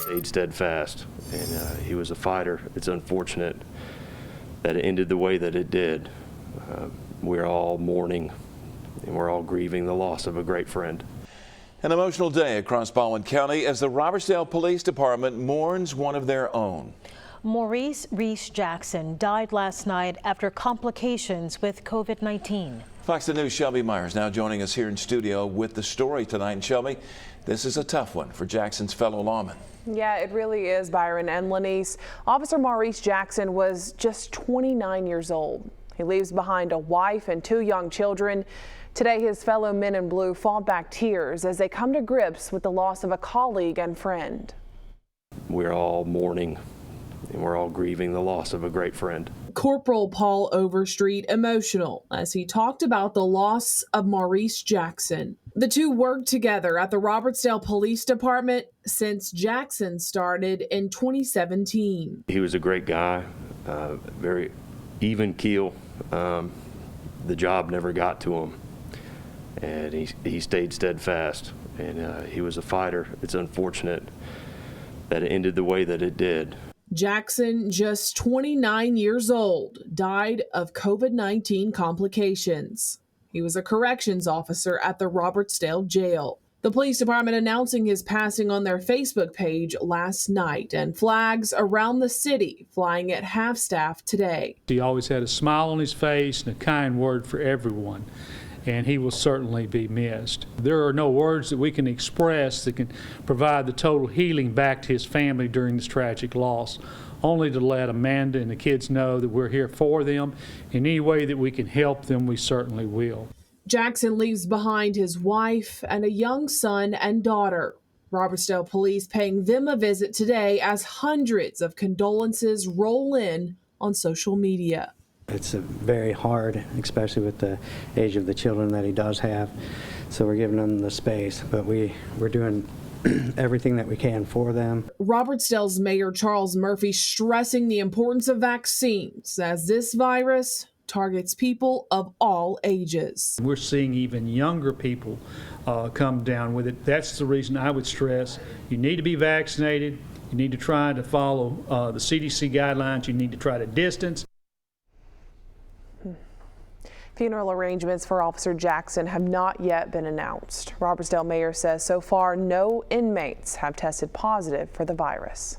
stayed steadfast, and he was a fighter. It's unfortunate that it ended the way that it did. We're all mourning, and we're all grieving the loss of a great friend. An emotional day across Baldwin County as the Robertsdale Police Department mourns one of their own. Maurice Reese Jackson died last night after complications with COVID-19. Fox News' Shelby Myers now joining us here in studio with the story tonight. And Shelby, this is a tough one for Jackson's fellow lawmen. Yeah, it really is, Byron and Lenise. Officer Maurice Jackson was just 29 years old. He leaves behind a wife and 2 young children. Today, his fellow men in blue fought back tears as they come to grips with the loss of a colleague and friend. We're all mourning, and we're all grieving the loss of a great friend. Corporal Paul Overstreet emotional as he talked about the loss of Maurice Jackson. The two worked together at the Robertsdale Police Department since Jackson started in 2017. He was a great guy, very even keel. The job never got to him, and he stayed steadfast, and he was a fighter. It's unfortunate that it ended the way that it did. Jackson, just 29 years old, died of COVID-19 complications. He was a corrections officer at the Robertsdale jail. The police department announcing his passing on their Facebook page last night, and flags around the city flying at half-staff today. He always had a smile on his face and a kind word for everyone, and he will certainly be missed. There are no words that we can express that can provide the total healing back to his family during this tragic loss, only to let Amanda and the kids know that we're here for them. In any way that we can help them, we certainly will. Jackson leaves behind his wife and a young son and daughter. Robertsdale police paying them a visit today as hundreds of condolences roll in on social media. It's very hard, especially with the age of the children that he does have. So we're giving them the space, but we're doing everything that we can for them. Robertsdale's Mayor Charles Murphy stressing the importance of vaccines as this virus targets people of all ages. We're seeing even younger people come down with it. That's the reason I would stress you need to be vaccinated. You need to try to follow the CDC guidelines. You need to try to distance. Funeral arrangements for Officer Jackson have not yet been announced. Robertsdale Mayor says so far no inmates have tested positive for the virus.